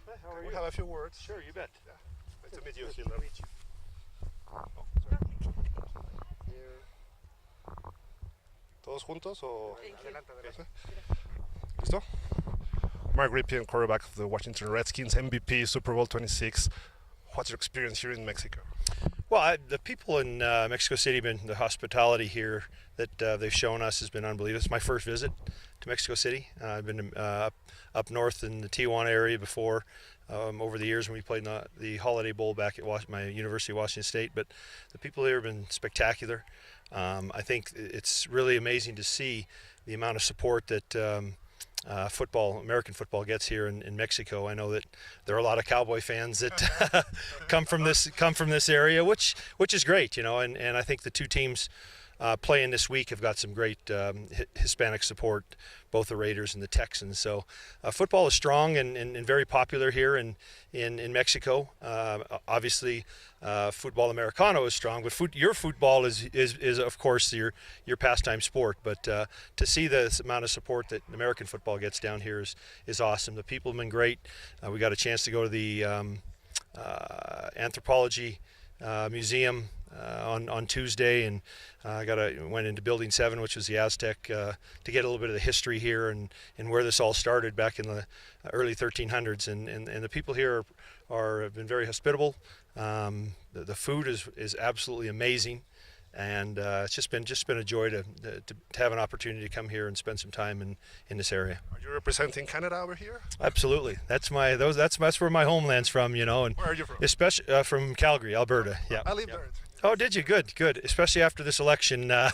Hi, how are you? We have a few words. Sure, you bet. Yeah. Nice to meet you, Gildardo. ¿Todos juntos o...? Adelante, adelante. ¿Listo? Mark Rypien, quarterback of the Washington Redskins, MVP, Super Bowl 26. What's your experience here in Mexico? Well, the people in Mexico City, the hospitality here that they've shown us has been unbelievable. It's my first visit to Mexico City. I've been up north in the Tijuana area before over the years when we played in the Holiday Bowl back at my University of Washington State. But the people here have been spectacular. I think it's really amazing to see the amount of support that American football gets here in Mexico. I know that there are a lot of Cowboy fans that come from this area, which is great, and I think the two teams playing this week have got some great Hispanic support, both the Raiders and the Texans. So football is strong and very popular here in Mexico. Obviously, football Americano is strong, but your football is of course your pastime sport. But to see the amount of support that American football gets down here is awesome. The people have been great. We got a chance to go to the anthropology museum on Tuesday, and went into Building 7, which was the Aztec, to get a little bit of the history here and where this all started back in the early 1300s. And the people here have been very hospitable. The food is absolutely amazing, and it's just been a joy to have an opportunity to come here and spend some time in this area. Are you representing Canada over here? Absolutely. That's where my homeland's from, and where are you from? Especially from Calgary, Alberta. Yeah. I live there. Oh, did you? Good. Especially after this election, I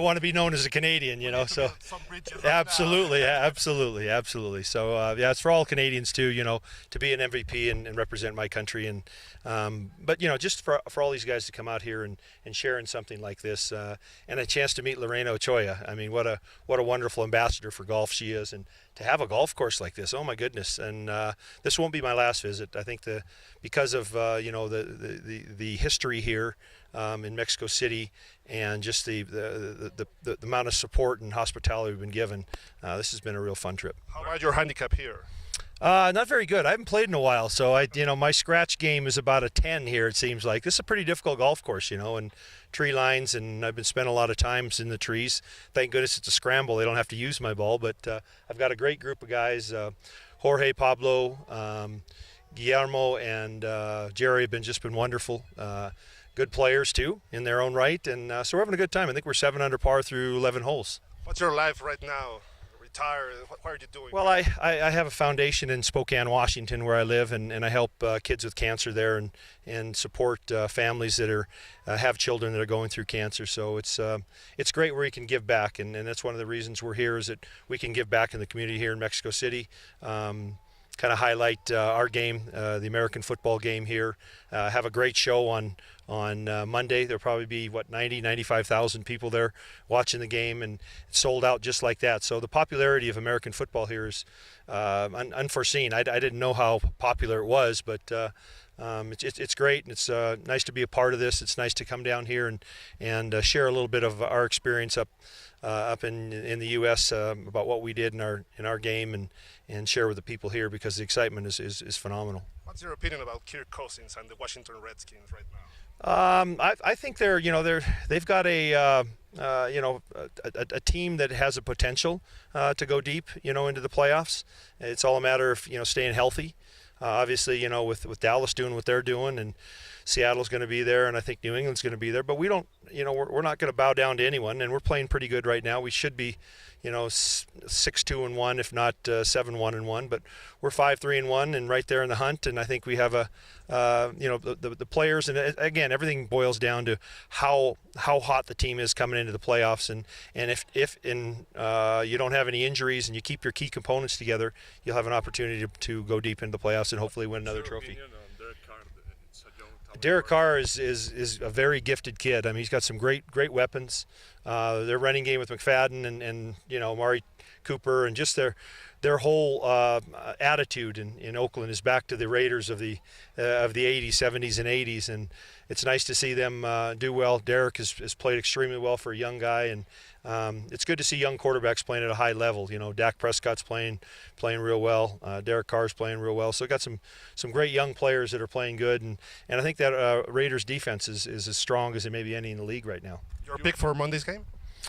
want to be known as a Canadian, So Some bridges absolutely. So it's for all Canadians too, to be an MVP and represent my country. And but just for all these guys to come out here and share in something like this, and a chance to meet Lorena Ochoa. I mean, what a wonderful ambassador for golf she is, and to have a golf course like this, oh my goodness! And this won't be my last visit. I think because of the history here in Mexico City, and just the amount of support and hospitality we've been given, this has been a real fun trip. How about your handicap here? Not very good. I haven't played in a while, so my scratch game is about a 10 here. It seems like this is a pretty difficult golf course, and tree lines, and I've been spending a lot of times in the trees. Thank goodness it's a scramble; they don't have to use my ball. But I've got a great group of guys: Jorge, Pablo, Guillermo, and Jerry have been wonderful. Good players too in their own right, and so we're having a good time. I think we're 7 under par through 11 holes. What's your life right now? Retired? What are you doing? Well, I have a foundation in Spokane, Washington, where I live, and I help kids with cancer there, and support families that have children that are going through cancer. So it's great where you can give back, and that's one of the reasons we're here, is that we can give back in the community here in Mexico City. Kind of highlight our game, the American football game here. Have a great show on Monday. There'll probably be 95,000 people there watching the game, and it's sold out just like that. So the popularity of American football here is unforeseen. I didn't know how popular it was, but it's great, and it's nice to be a part of this. It's nice to come down here and share a little bit of our experience up in the U.S. About what we did in our game, and share with the people here, because the excitement is phenomenal. What's your opinion about Kirk Cousins and the Washington Redskins right now? I think they've got a team that has a potential to go deep, into the playoffs. It's all a matter of staying healthy. Obviously, with Dallas doing what they're doing, and Seattle's going to be there, and I think New England's going to be there. But we don't, we're not going to bow down to anyone, and we're playing pretty good right now. We should be, 6-2-1, if not 7-1-1. But we're 5-3-1, and right there in the hunt. And I think we have the players, and again, everything boils down to how hot the team is coming into the playoffs. And if you don't have any injuries and you keep your key components together, you'll have an opportunity to go deep into the playoffs and hopefully win another trophy. Derek Carr is a very gifted kid. I mean, he's got some great weapons. their running game with McFadden and Mari Cooper, and just their whole attitude in Oakland is back to the Raiders of the 80s, 70s, and 80s, and it's nice to see them do well. Derek has played extremely well for a young guy, and it's good to see young quarterbacks playing at a high level. Dak Prescott's playing real well. Derek Carr's playing real well. So we've got some great young players that are playing good, and I think that Raiders defense is as strong as it may be any in the league right now. Your pick for Monday's game?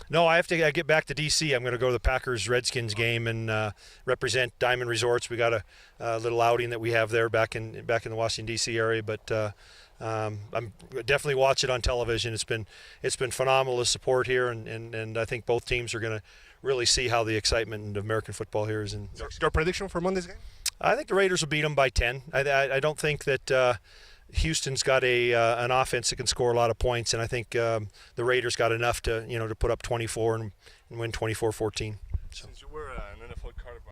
No, I have to get back to D.C. I'm going to go to the Packers Redskins game and represent Diamond Resorts. We got a little outing that we have there back in the Washington D.C. area, but I'm definitely watch it on television. It's been phenomenal to support here, and I think both teams are going to really see how the excitement of American football here is. Your prediction for Monday's game? I think the Raiders will beat them by 10. I don't think that Houston's got an offense that can score a lot of points, and I think the Raiders got enough to put up 24 and win 24-14. So. Since you were an NFL quarterback.